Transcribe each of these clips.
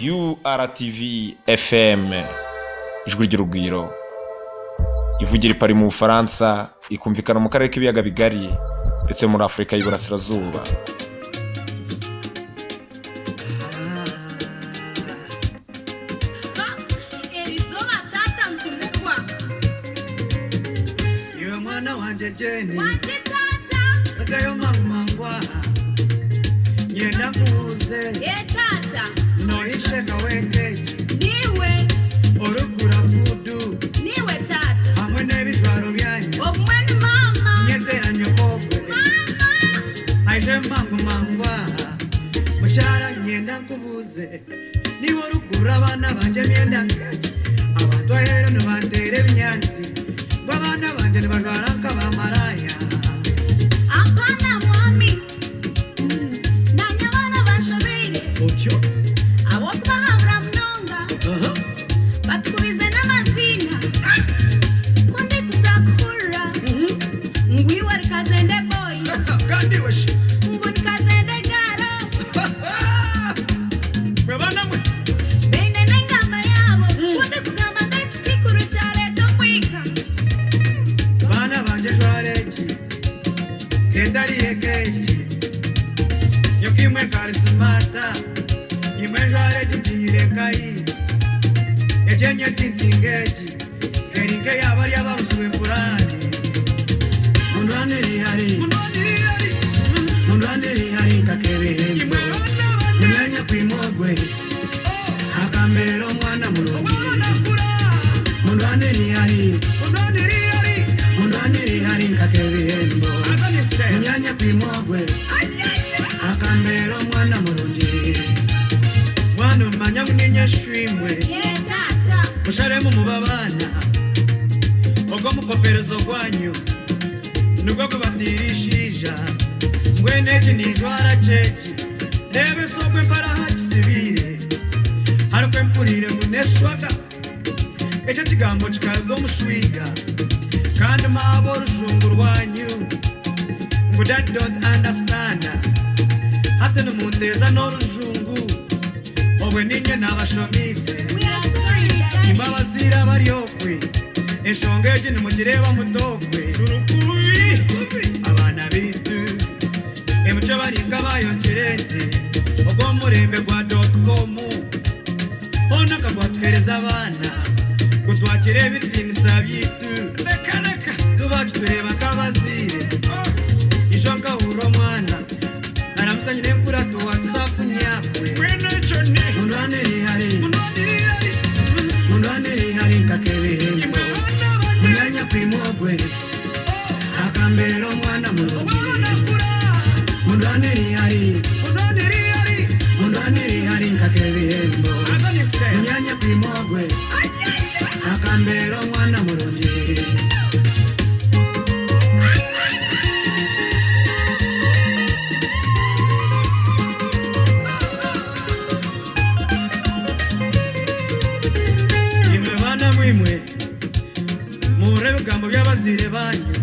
URTV FM ijwi ry'urugwiro ivugira ipari mu Bufaransa ikumvikana mu karere k'ibiyaga bigari ndetse muri Afrika y'Iburasirazuba. Ragayo mama nyenda kuze tata noishe kaweke niwe orukura fudu niwe tata hamwe n'ebijwaro byanyu omwana mama nyetera nyokobwe mama aje mangwa mucyara nyenda kubuze niwe orukura abana banje myenda kaje abantu ahera no bantere binyanzi babana banje nibajwara kabamaraya apana mwami nanyabana bashabire otyo abo kubahabura mnonga batukubize n'amazina kundi kuzakura ngwiwe rikazende boy kandi washi nguni kazende garo babana mwe bene n'ingamba yabo kundi kugamba gakikuru cyare domwika bana banje jwareji kendari ekeji yokimwe karismata imejwareji kirekai ejenye tintingeji keringe yabari abasuwe purani munwaniri hari kakebehembo nyanya kwimogwe akambero mwana murongo munwaniri hari kakebehembo nyanya kwimogwe akambero mwana murongo mwana manya munenya shwimwe tata musharemu mubabana ogo mukoperezo kwanyu nuko kubatirishija ngweneje nijwara chechi lebe sokwe para hakisibire harukwe mpurire muneswaka echo kigambo kikago mushwiga kandi mabo rujungu rwanyu ngo that don't understand hata no mundeza no rujungu obwe ninye nabashomise imabazira bariyokwe eshongeje nimugireba mutokwe rurukubi abana bitu emucho barika bayongerete ogo murembe gwa .com ona kagwatwereza abana gutwakire bitinisa byitu reka tubakitureba kabazire ijonka huro mwana naramusanyire kura to WhatsApp nyakwe munwaniri hari kakebehembo munyanya kwimogwe akambero mwana murongo munwaniri hari kakebehembo munyanya kwimogwe akambero mwana murongo imwe murebe gambo byabazire banyu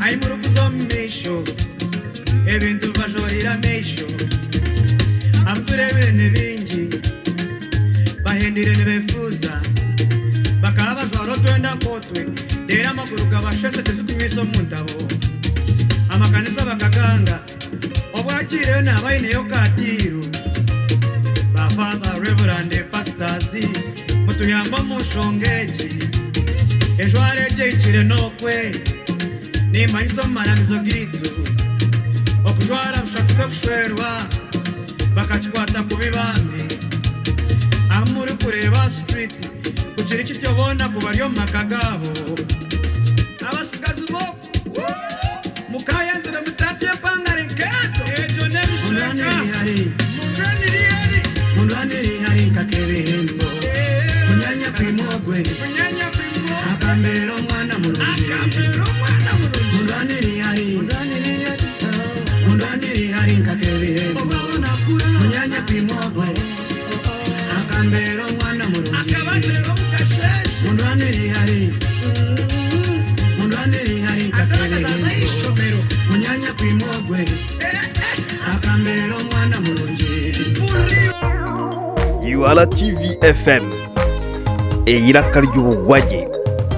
ayi murukuzo misho ebintu bajorira misho amturebe nebingi bahendire nebefuza bakaba bajoro twenda kotwe dera makuru gabashese tezikumiso muntabo amakanisa bakaganga obwakire nabayine yo kadiru ba father reverend pastors mutuyamba mushongeji ejware jechire nokwe ni maiso maramizo gitu okujwara ushatuke kushwerwa bakachikwata kubibambi amuri kureba street kuchiri chityobona kubariyo makagabo abasigazi bofu mukayanzira mutasiye pangare nkezo ejo nebishaka munwaniri hari kakebehembo munyanya kwimogwe akambero mwana murongo munwaniri hari kakebehembo munyanya kwimogwe akambero mwana murongo munwaniri hari kakebehembo URTV FM iraka ry'ubugwage.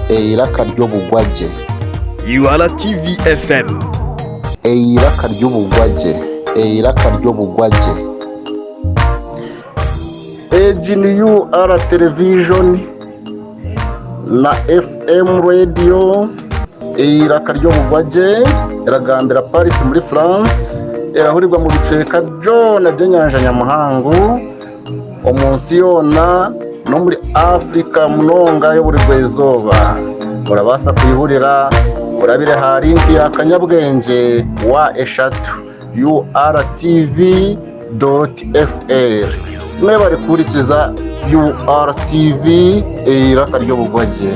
iraka ry'ubugwage. URTV FM iraka ry'ubugwage. iraka ry'ubugwage. Ejini UR television na FM radio. iraka ry'ubugwage iragambira Paris muri France, irahurirwa mu biceka byona by'enyanja nyamuhangu omunsi yona no muri Afrika munonga yo buri rwezoba. Urabasa kuyihurira urabire harinki yakanyabwenge wa eshatu urtv.fr. mwe bari kurikiza URTV iraka ry'ubugwage.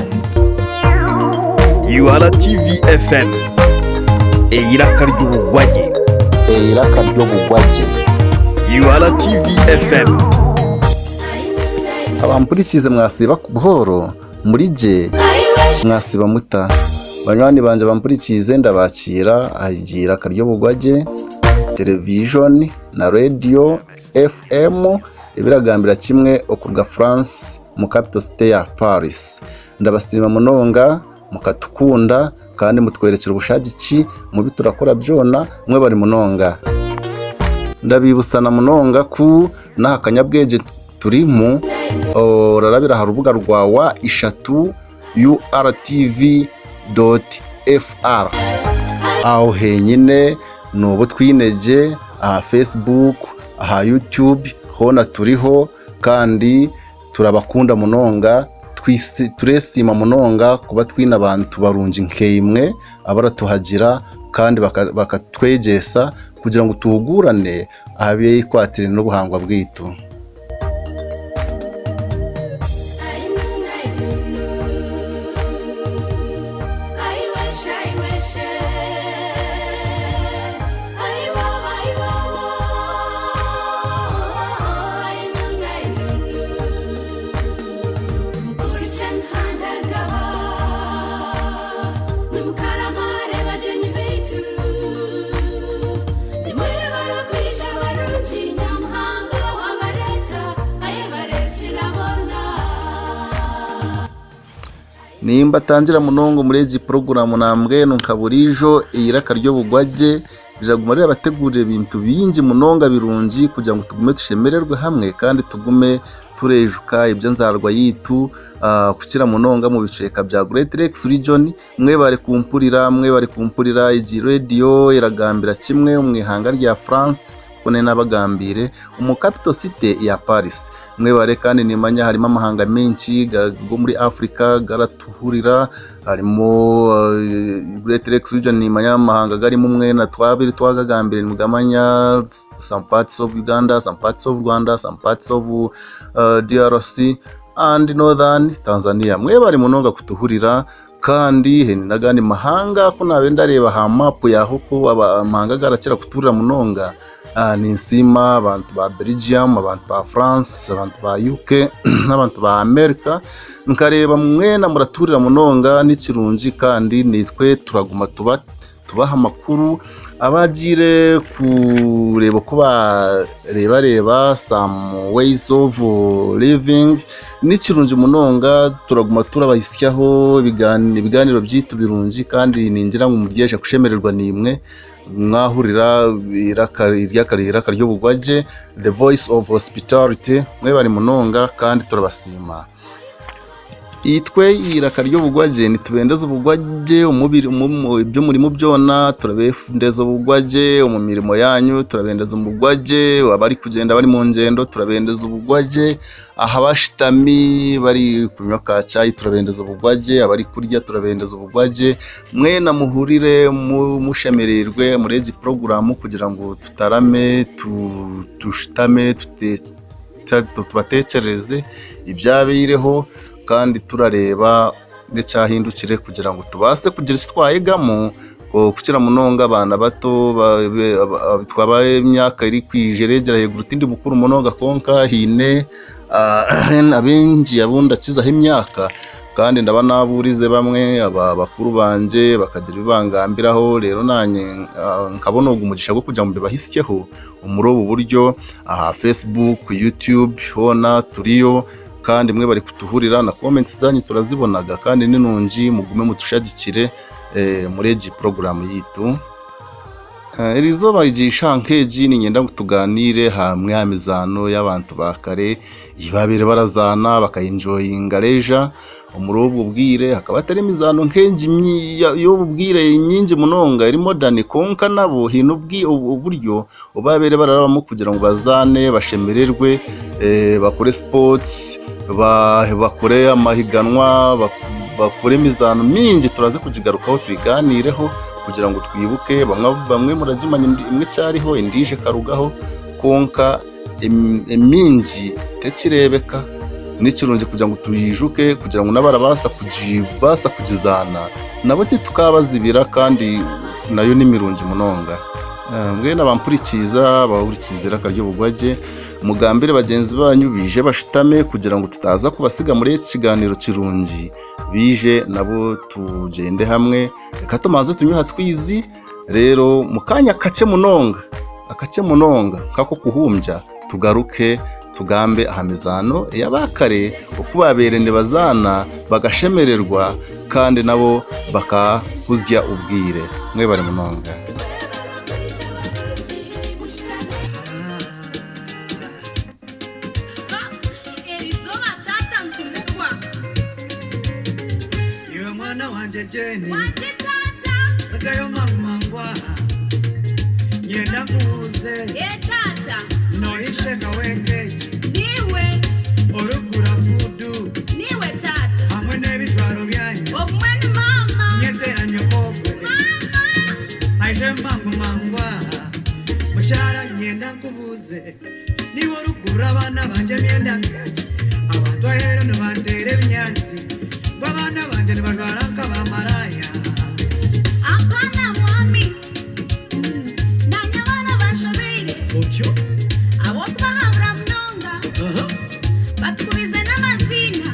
URTV FM iraka ry'ubugwage. iraka ry'ubugwage. URTV FM abampurikize mwasiba ku buhoro muri je mwasiba muta banywani banje bampurikize ndabakira agira karyo bugwage television na radio FM ibiragambira kimwe okurga France mu capital city ya Paris. Ndabasima munonga mukatukunda kandi mutwerekera ubushagiki mu biturakora byona mwe bari munonga. Ndabibusana munonga ku n'akanyabwege turimu orarabira harubuga rwawa ishatu urtv.fr. aho henyine nubo twineje aha Facebook aha YouTube hona turiho kandi turabakunda munonga turesima munonga kuba twina abantu barunji nkeyimwe abaratuhagira kandi bakatwegesa kugira ngo tuhugurane ahabiye kwatire n'ubuhangwa bwitu. Nimba tangira munongo mureji program nambwe nunkaburijo iraka ryo bugwage bijagumarira abategurira ibintu bingi munonga birungi kugira ngo tugume tushemererwe hamwe kandi tugume turejuka ibyo nzarwa yitu kukira munonga mu biceka bya Great Lakes region. Mwe bari kumpurira igi radio iragambira kimwe umwihanga rya France kone nabagambire mu capital city ya Paris. Mwe bare kandi nimanya harimo amahanga menshi go muri Africa garatuhurira harimo Great Lakes region nimanya amahanga gari mu mwe na twabiri twagagambire mugamanya some parts of Uganda, some parts of Rwanda, some parts of DRC and northern Tanzania. Mwe bari munonga kutuhurira kandi heni nagandi mahanga ko nabe ndareba ha map yaho ko amahanga garakira kuturira munonga. Ni nsima abantu ba Belgium, abantu ba France, abantu ba UK n'abantu ba America. Nkareba mwena muraturira munonga n'ikirungi kandi nitwe turaguma tubaha amakuru abagire kureba kuba reba some ways of living n'ikirungi munonga turaguma turabahisyaho ibiganiro byitu birungi kandi ningira mu muryeje kushemererwa nimwe mwahurira iraka ryo bugwage the voice of hospitality. Mwe bari munonga kandi turabasima itwe iraka ryo bugwage nitubendeza ubugwage umubiri ibyo muri mu byona turabendeza ubugwage mu mirimo yanyu turabendeza ubugwage abari kugenda bari mu ngendo turabendeza ubugwage ahabashitami bari kunywa ka cyayi turabendeza ubugwage abari kurya turabendeza ubugwage. Mwe na muhurire mushemererwe mureji program kugira ngo tutarame tushitame tubatekereze ibyabireho kandi turareba ngecyahindukire kugira ngo tubase kugira twayegamo kukira munonga abana bato twabaye imyaka iri kwijeregera hegura tindi mukuru munonga konka hine abenji abunda kizaho imyaka kandi ndaba naburize bamwe bakuru banje bakagira ibangambiraho rero nanye nkabona umugisha gwo kujya mu bibahisikeho muri ubu buryo Facebook, YouTube, hona turiyo kandi mwe bari kutuhurira na comments zanyu turazibonaga kandi ninungi mugume mutushagikire muri iyi program yitu. Erizo bayigisha nkeji ni ngenda tuganire hamwe amizano y'abantu ba kare ibabire barazana bakayinjoyinga leja muri ubwo bwire hakaba atari imizano nkenji yo bubwire nyinji munonga iri modern konka nabo hino uburyo ubabere bararabamo kugira ngo bazane bashemererwe bakore sports bakore amahiganwa bakore imizano mingi turaze kujigarukaho tuyiganireho kugira ngo twibuke bamwe muragimanye imwe cyariho indije karugaho konka emingi tekirebeka n'ikirunje kugira ngo tuyijuke kugira ngo nabarabasa kujizana nabo tukabazibira kandi nayo nimirunje munonga. Mwe nabampurikiza bahurikizira karyo bugwaje mugambire bagenzi banyu bije bashitame kugira ngo tutaza kubasiga muri iki kiganiro kirungi bije nabo tugende hamwe reka tumaze tunyuha twizi rero mukanya akace munonga kako kuhumbya tugaruke tugambe ahamizano yabakare ukubaberende bazana bagashemererwa kandi nabo bakahuzya ubwire mwe bari munonga. Agayo mama ngwa Nyenda kuze tata Noishe kawengeji Niwe Orukura fudu Niwe tata Hamwe nebishwaro byanyu Omwenu mama Nyetera nyokogwe Mama Aishe mangwa Mushara nyenda kubuze Niwe orukura abana banje myenda keji Abantu ahere nubantere binyanzi Babana banje nibajwaranka bamaraya Apana mwami Nanyabana bashabire Otyo Abo kubahabura mnonga Batukubize n'amazina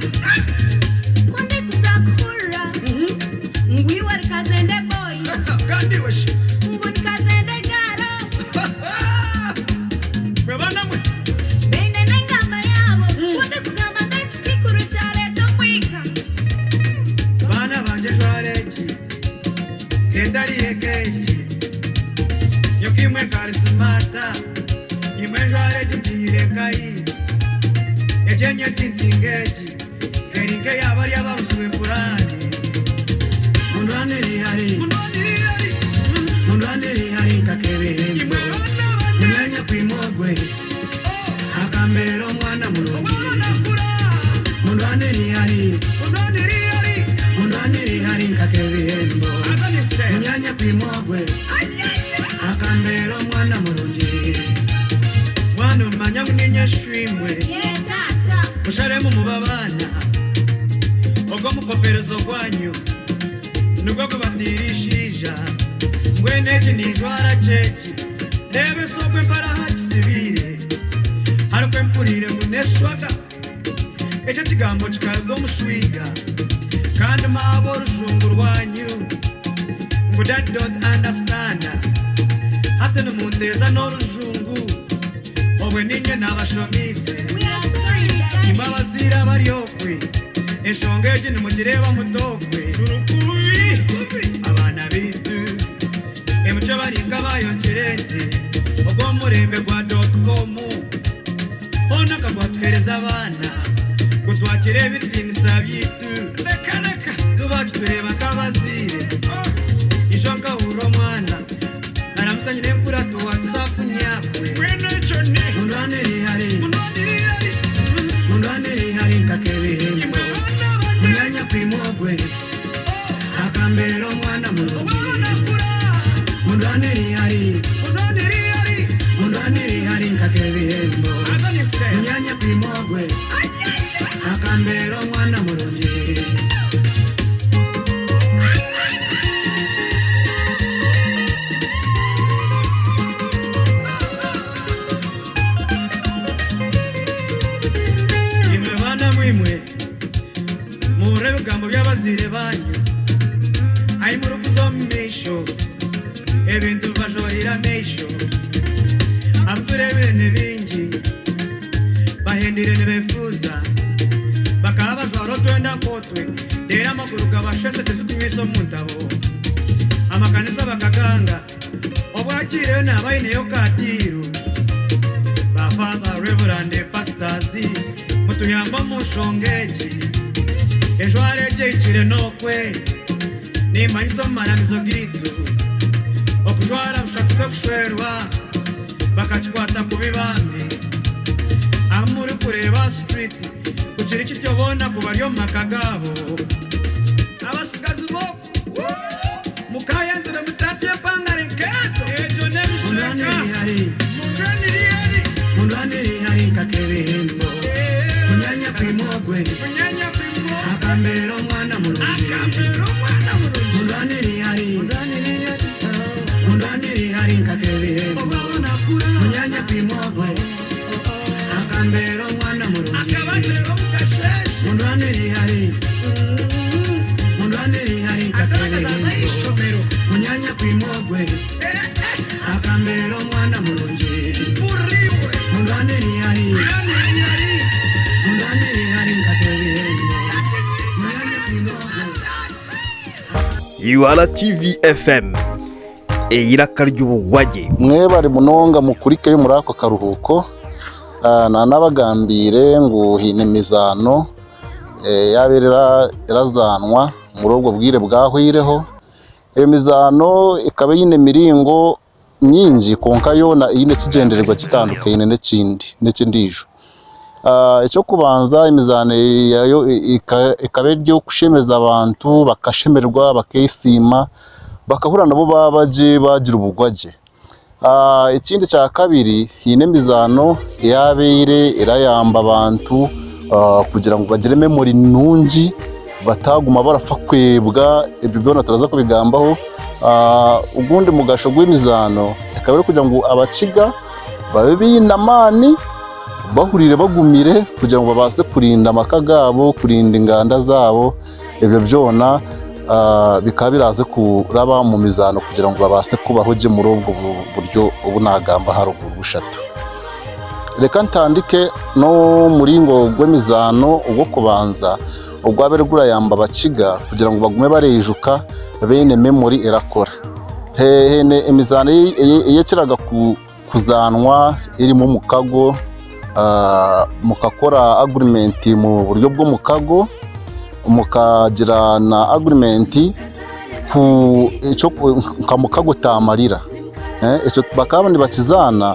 Kundi kuzakura Ngwiwa rikazende boy Kandi weshi Nguni kazende garo Babana mwe Bende nengamba yabo Kundi kugamba ngachikikuru chale tomwika Bana banje jwareji Ketari ekeji Yokimwe karismata Imwe jwareji tirekai Ejenye tintingeji Kerinke yabari yabarusuwe purani Munduane lihari Munduane lihari nkakebehembo Munyanya kwimogwe Akambero mwana mulungi Munduane lihari Munduane lihari nkakebehembo Munyanya kwimogwe Akambero mwana mulungi Mwana umanya mninye shwimwe Musharemu mubabana Ogo mukoperezo kwanyu Nuko kubatirishija Mweneji nijwara chechi Lebe sokwe mpara hakisibire Harukwe mpurire muneswaga Echa chigambo chikalgo mushwiga Kandi mabo rujungu rwanyu Ngo that don't understand Hata numundeza no rujungu Owe ninye nabashomise Imabazira baryokwe Eshongeji nimugireba mutokwe Abana bitu Emucho baringa bayoncherete Ogo murembe kwa .com Ona kagwatuhereza abana Gutwakire bitinisa byitu Tubacu tureba kabazire Ishoka uro mwana Naramusanye nemkura tu WhatsApp nyakwe Munduane lihari Munduane lihari nkakebehembo Munyanya kwimogwe Akambero mwana mulungi Munduane lihari Munduane lihari nkakebehembo Munyanya kwimogwe Akambero mwana mulungi Imwe bana mwimwe Murebe bigambo by'abazire banyu ayi mu rukuzomisho ebintu bajorira mesho abuturebere nebingi bahendire nebefuza bakaba bajoro twenda kotwe dera amakuru gabashese tezikumiso muntabo amakanisa bakaganga obwakire n'abayineyo kadiru ba father reverend pastors mutuyamba mushongeji ejo areje ikire nokwe nimanyiso maramizo gitu okujwara bushatuka kushwerwa bakachikwata kubibambi amuri kureba street kugira iki cyobona kubaryo makagabo abasigazi bo mukayanzira mutasi yapangare kezo ejo nebishaka munani hari kakebehembo munyanya primogwe akambero mwana mulungi munani hari kakebehembo munyanya primogwe akambero mwana mulungi munani hari kakebehembo munyanya primogwe akambero mwana mulungi munani hari kakebehembo munyanya primogwe. URTV FM eyiraka ry'ubugwage mwe bari munonga mukurike muri ako karuhuko na nabagambire ngo hine mizano yaberera irazanwa muri ubwo bwire bwahwireho emizano ikaba yine miringo myinji konka yona yine kigendererwa kitandukanye n'ikindi icyo kubanza imizano yayo ikaba ryo kushemeza abantu bakashemerwa bakisima bakahura nabo babaje bagira ubugwaje. Ikindi cya kabiri hine mizano yabere irayamba abantu kugira ngo bagire memory nungi bataguma barafa kwebwa ibyo byona turaza kubigambaho. Ugundi mugasho gw'imizano akaba kugira ngo abaciga babe binamani bahurire bagumire kugira ngo babase kurinda amakagabo kurinda inganda zabo ibyo byona bikaba biraze kuraba mu mizano kugira ngo babase kubaho je muri ubwo buryo ubu nagamba haruguru bushatu. Reka ntandike no muri ngo gw'imizano ubwo kubanza ubwo abergura yamba baciga kugira ngo bagume barejuka bene memory irakora. Hene imizano yekiraga kuzanwa irimo mukago mukakora agreement mu buryo bwo mukago mukagira na agreement ku icyo kamukago tamarira icyo bakabandi bakizana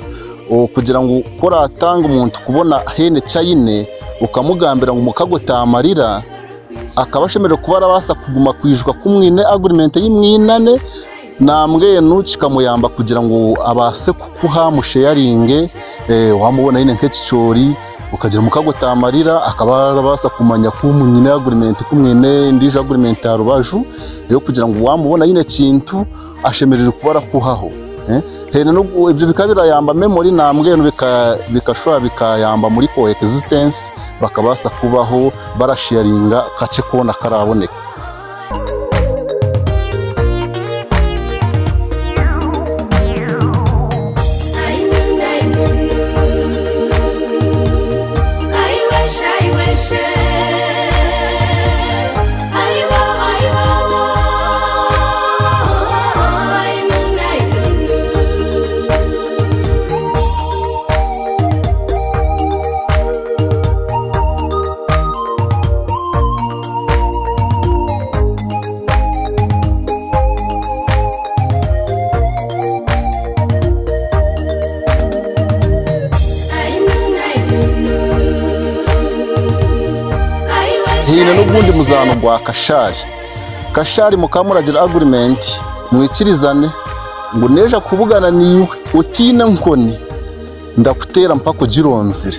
kugira ngo koratanga umuntu kubona hene cyayine ukamugambira ngo mukago tamarira akabashemere kubara basa kuguma kwijuka kumwine agreement y'imwinane namwe nucikamuyamba kugira ngo abase kukuha musharinge wamubona yine nk'ekicori ukagira mukago tamarira akaba basa kumanya kumunyine agreement kumwine ndije agreement ya rubaju yo kugira ngo wamubona yine kintu ashemerere kubara kuhaho hene no ibyo bikabira yamba memory namwe bikashwa bikayamba muri coexistence bakabasa kubaho barasharinga kace kona karaboneka. Hine n'ubundi muzano gwa kashari mukamuragira agreement mwikirizane ngo neja kubugana niwe utina nkoni ndakutera mpako gironzire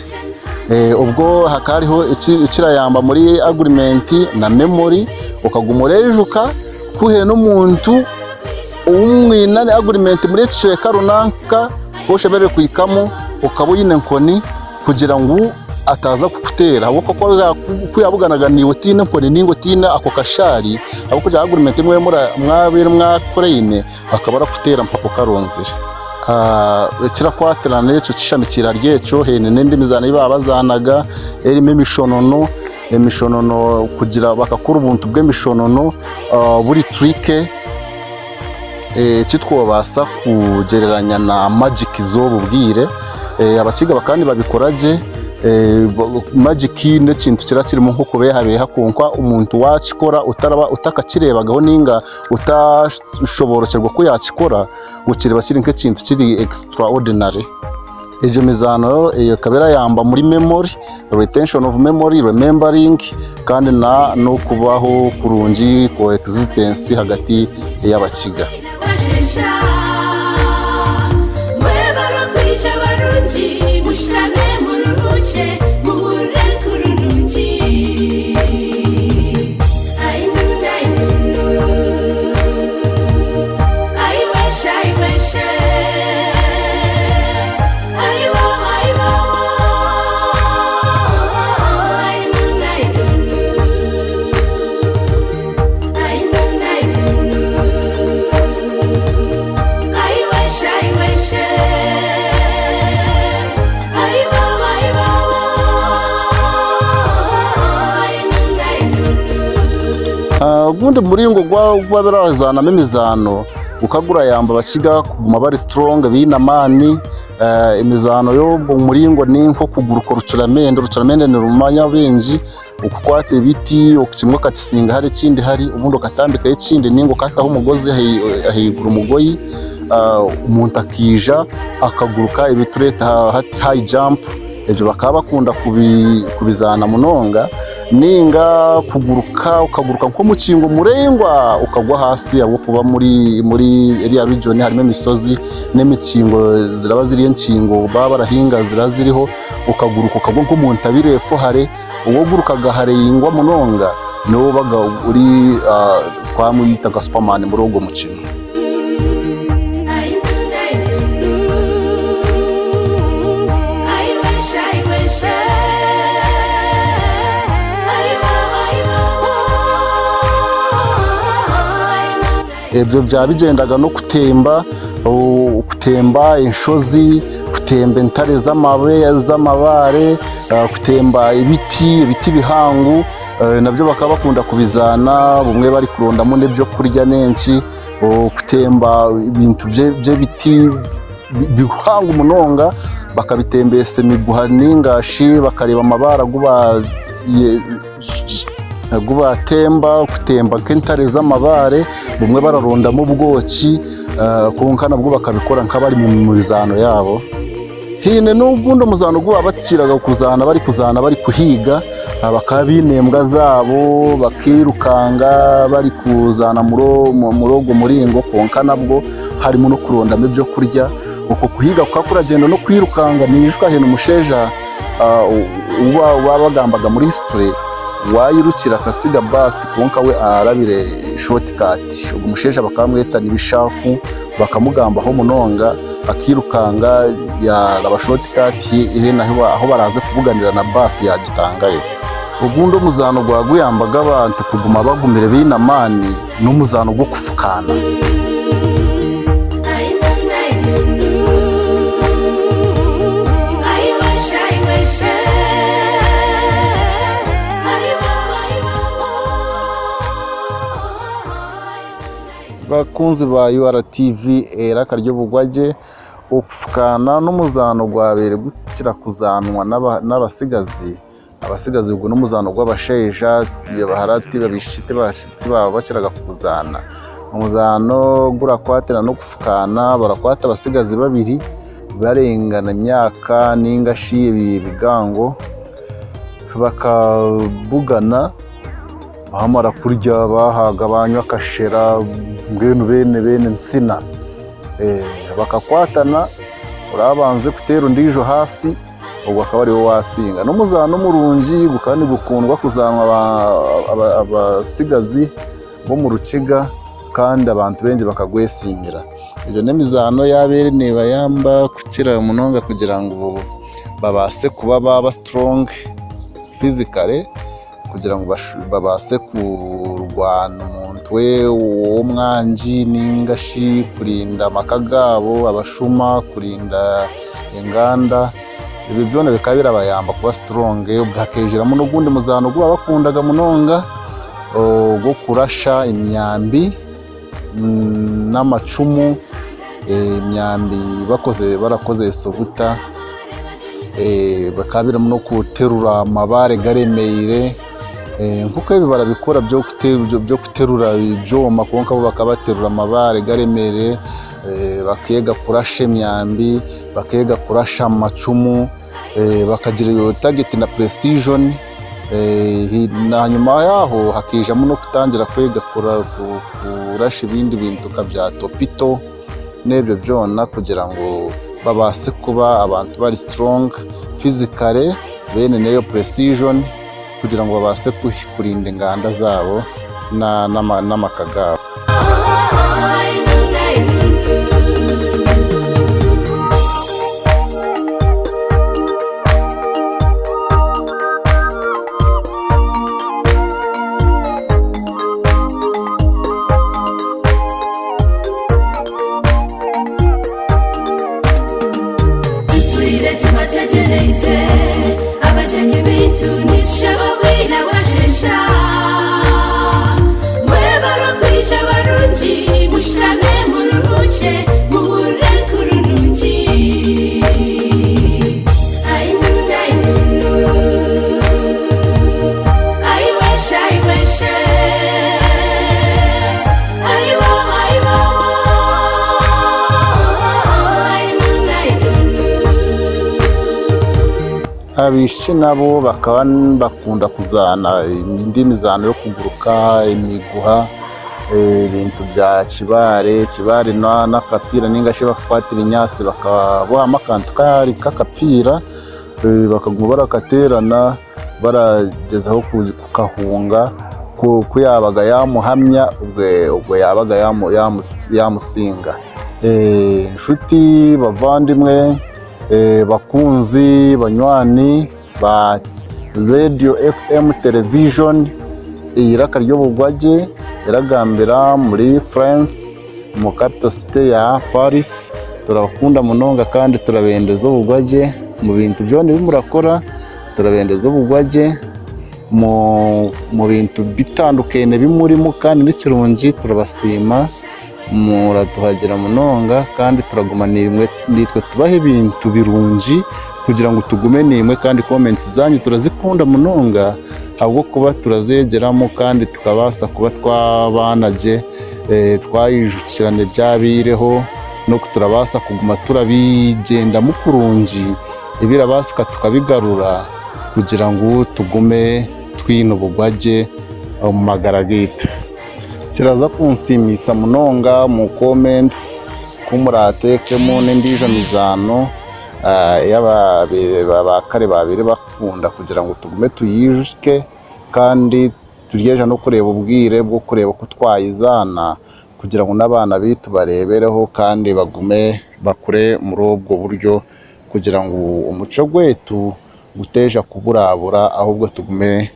ubwo hakariho ikirayamba muri agreement na memory ukagumurejuka kuhe n'umuntu umwinane agreement muri ico karunanka boshebere kuyikamo ukabuyine nkoni kugira ngo ataza kukutera ahubwo ko yabuganaga ni wotine nkone ningotine ako kashari ahubwo kujya agurement mwe mwabere mwakoreyine akaba arakutera mpako karonzira kira kwaterana n'icyo cishamikira ryeco hene n'indimizana ibabazanaga erime imishonono kugira bakakura ubuntu bw'emishonono buri trike kitwobasa kugereranya na magic z'ububwire abakiga bakandi babikoraje magic n'ikintu kirakirimo nko kubeha kunkwa umuntu wakikora utakakirebagaho ninga utashoborokerwa ko yakikora gukireba kiri nk'ikintu kiri extraordinary. Ejo mizano iyo kabera yamba muri memory, retention of memory, remembering kandi no kubaho kurungi coexistence hagati y'abakiga. Gundi muringo gwa berazana memizano ukagura yamba bakiga kuguma bari strong binamani imizano yo muringo ninko kuguruka rucuramende ni rumanya benji ukukwate biti okukimwe kakisinga hari kindi hari ubundo katambika y'ikindi ningo kataho umugozi ahigura umugoyi umuntu akija akaguruka ibitureta high jump ibyo bakaba bakunda kubizana munonga ninga ukaguruka nko mukingo murengwa ukagwa hasi abo kuba muri area region harimo imisozi n'imikingo ziraba ziri enkingo baba barahinga ziraziriho ukaguruka ukagwa nko mu ntabirefo hare uwogurukaga hare yingwa munonga no baga uri kwamuyita ka Superman muri ugo mukino. Ebyo byabigendaga no kutemba inshozi, kutemba intare z'amabare, kutemba ibiti bihangu nabyo bakaba bakunda kubizana bumwe bari kurondamo n'ibyo kurya nenshi, kutemba ibintu by'ibiti bihangu munonga bakabitembese miguha ningashi bakareba amabara gubatemba kutemba nk'intare z'amabare bumwe bararondamo ubwoki kunka nabwo bakabikora nk'abari mu mizano yabo. Hine n'ubundi muzano gwa bakiraga kuzana bari kuhiga bakabinembwa zabo bakirukanga bari kuzana murogo muringo konka nabwo harimo no kurondamo ibyo kurya uko kuhiga kwakuragenda no kwirukanga nijishwa hene umusheja wabagambaga muri history wayirukira kasiga basi konka we arabire shortcut ubwo musheja bakamweta nibishaku bakamugambaho munonga akirukanga ya raba shortcut ihena aho baraze kuvuganira na basi yagitangayo. Ubundo muzano gwaguyambaga abantu kuguma bagumire binamani n'umuzano gwo kufukana. Bakunzi ba URTV era karyo bugwaje ukufukana n'umuzano gwabere gukira kuzanwa n'abasigazi ubwo n'umuzano gw'abasheja baharati babishite bakiraga kuzana umuzano gurakwatira no kufukana barakwata abasigazi babiri barengana imyaka n'ingashi ibigango bakabugana bahamara kurya bahaga banywa kashera ngwenu bene nsina bakakwatana urabanze kutera undijo hasi ubwo akaba ari wo wasinga n'umuzano murungi kandi gukundwa kuzanwa abasigazi bo mu rukiga kandi abantu benshi bakagwesimira. Ibyo n'imizano yabere niba yamba kukira munonga kugira ngo babase kuba baba strong physically kugira ngo babase kurwana umuntu we w'umwanji n'ingashi, kurinda amakagabo, abashuma, kurinda inganda. Ibi byone bikaba birabayamba kuba strong. Ubwakejeramo n'ugundi muzano gwa bakundaga munonga go kurasha imyambi n'amacumu, imyambi barakoze soguta, bakabiramo no guterura amabare garemeire, nkuko ibi barabikora byo guterura ibyoma, konka bo bakabaterura amabare garemeire, bakega kurasha imyambi, bakega kurasha amacumu, bakagira iyo target na precision. Na nyuma yaho hakijamo no kutangira kwega kurasha ibindi bintu kabya topito n'ebyo byona kugira ngo babase kuba abantu bari strong physically, bene neyo precision kugira ngo babase kurinda inganda zabo n'amakagabo. Abishi nabo bakaba bakunda kuzana indi mizano yo kuguruka, imiguha, ibintu bya kibare n'akapira n'ingashi, bakakwata ibinyasi bakaboha akantu k'akapira, bakaguma barakaterana baragezaho kukahunga ko yabaga yamuhamya, ubwo yabaga yamusinga. Inshuti, bavandimwe, bakunzi, banywani ba Radio FM Television, iyiraka ry'ubugwaje iragambira muri France mu capital city ya Paris. Turabakunda munonga kandi turabendeza ubugwaje mu bintu byone bimurakora, turabendeza ubugwaje mu bintu bitandukanye bimurimo kandi n'ikirungi. Turabasima, muratuhagira munonga kandi turaguma nitwe tubahe ibintu birungi kugira ngo tugume nimwe, kandi comments zanyu turazikunda munonga, ahubwo kuba turazegeramo kandi tukabasa kuba twabanaje, twayijukirane byabireho no kuturabasa kuguma turabigenda mukurungi, ibirabasika tukabigarura kugira ngo tugume twino ubugwaje mu magaragita. Kiraza kunsimisa munonga mu comments kumuratekemo n'indijo mizano y'abakare babiri bakunda kugira ngo tugume tuyijuke kandi turyeje no kureba ubwire bwo kureba ko twayizana kugira ngo n'abana bitu barebereho kandi bagume bakure muri ubwo buryo kugira ngo umuco gwetu guteja kuburabura, ahubwo tugume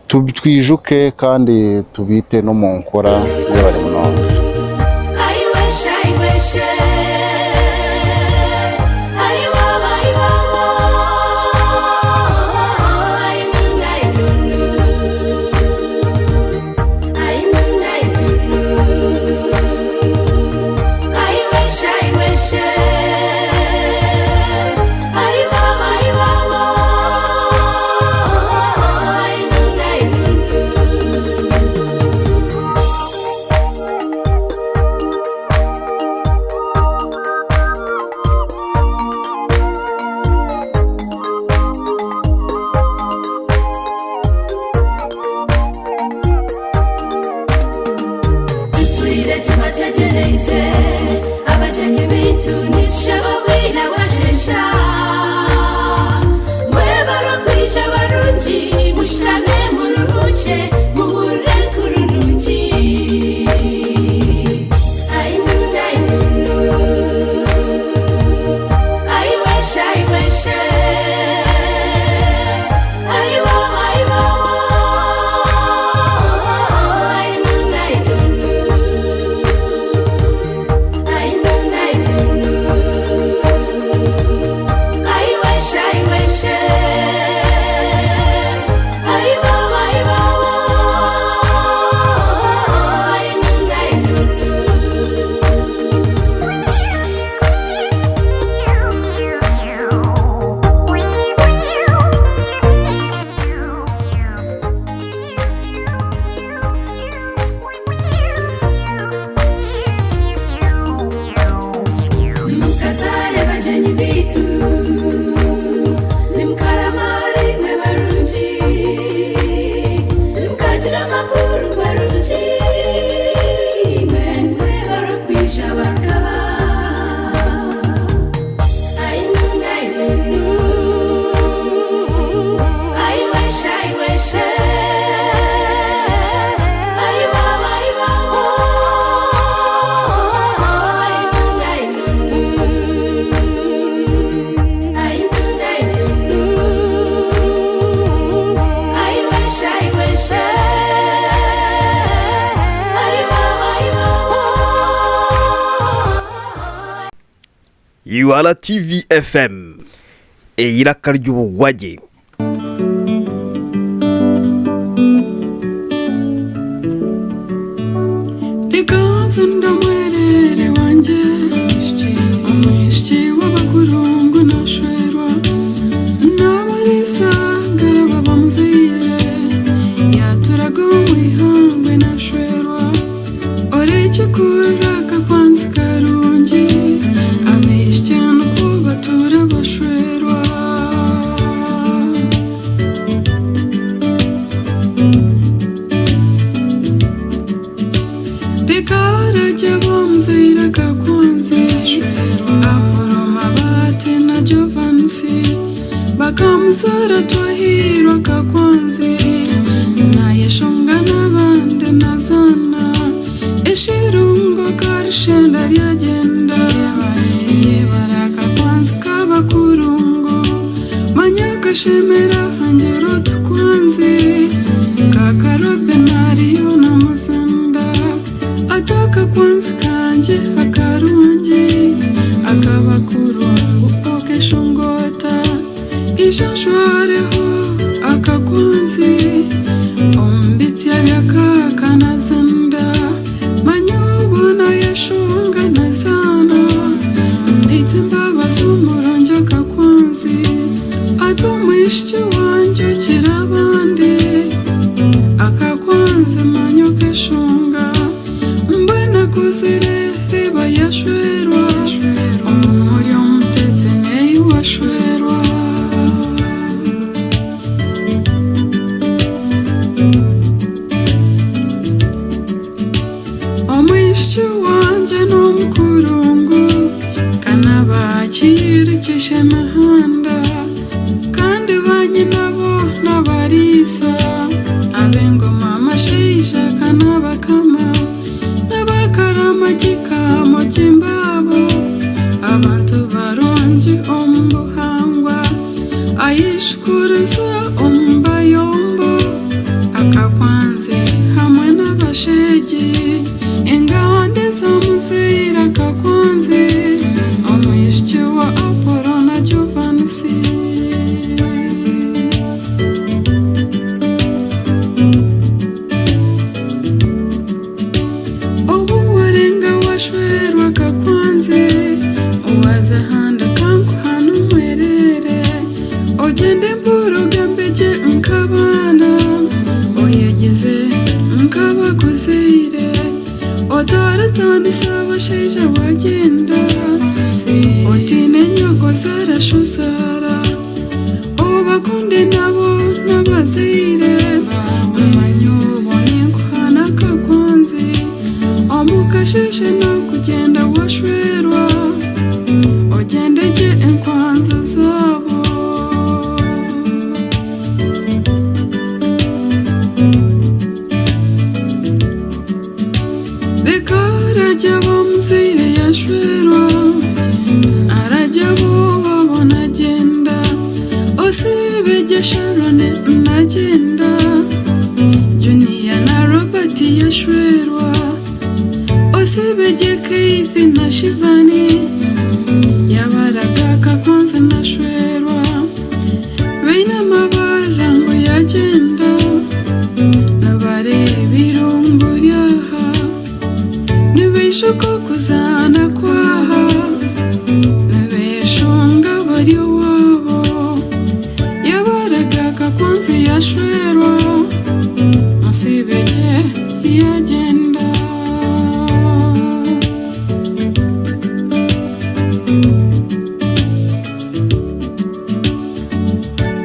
twijuke kandi tubite no mu nkora y'abari munonga. UR TV FM iraka ry'ubugwage. Ikazunda mwerere wanje amwishyi w'abakurungu nashwerwa n'abarisanga baba muzire yaturaga muri hangwe nashwerwa oreke kuraka kwanzi karungi amwishyi no kubatura bashwerwa Rikaraja bamzira kakwanze Aporoma bate na jovansi Bakamzara twahirwa kakwanze Nayeshonga n'abandi nazana Ishirungo karishenda ryagenda Yebara kakwanze kabakurungo Manyakashemera hanjero tukwanze Kakarobe nariyo na musanda Ataka kwanzi kanje akarungi akabakurungu okeshongota ishashwareho akakwanzi ombitya byakaka nazanda manyobona yeshunga nazana nitimba zumuronja kakwanzi atumwishyi wanje kirabande akakwanzi manyokeshunga mbana kuzire reba yashwerwa umuri umutetse neyi washwerwa omwishyi wanje n'omukurungu kanabakirikishe mahanda kandi banyinabo n'abarisa abengoma amasheija kanabakama Karamajika mojimbabo abantu baronji ombuhangwa ayishukuriza ombayombo akakwanze hamwe n'abasheji ingande zamuzira akakwanze omwishyi wa Apollo na Jovansi Wazahanda kanku hanu mwerere Ojende mburu gambeje nkabana Oyegize nkabaguzire Otaratandisa abasheja wagenda Otine nyoko zarashuzara Obakunde nabo n'abazire Umanyubone nkuhana kakwanzi Omukasheshe no kugenda washwerwa Ogendege enkwanza zabo Rikaraja bamuzire yashwerwa Arajya bo babona agenda Osibege Sharone nagenda Junior na Robert yashwerwa Osibege Keith na Shivani Yabaraga kakwanze nashwerwa Beina mabara ngo yagenda Nabareba irungu ryaha Nibishuko kuzana kwaha Nibeshonga bari wabo Yabaraga kakwanze yashwerwa Musibege yagenda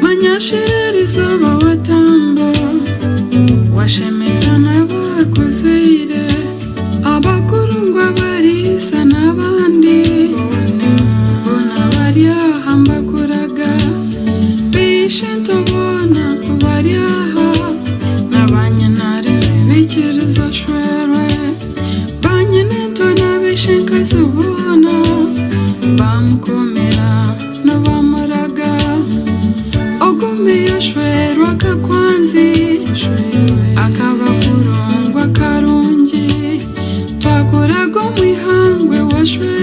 Manyashireri zoba watamba Washemeza n'abakuzire Abakurungwa barisa n'abandi Bona bariaha mbakuraga Bishe ntobona bariaha N'abanyanare bikiriza shwerwe Banyene ntona bishe nkazubona Bamukomera n'abamuraga Ogume yashwerwa kakwanzi Akabakurungwa karungi Twakuraga mwihangwe washwerwa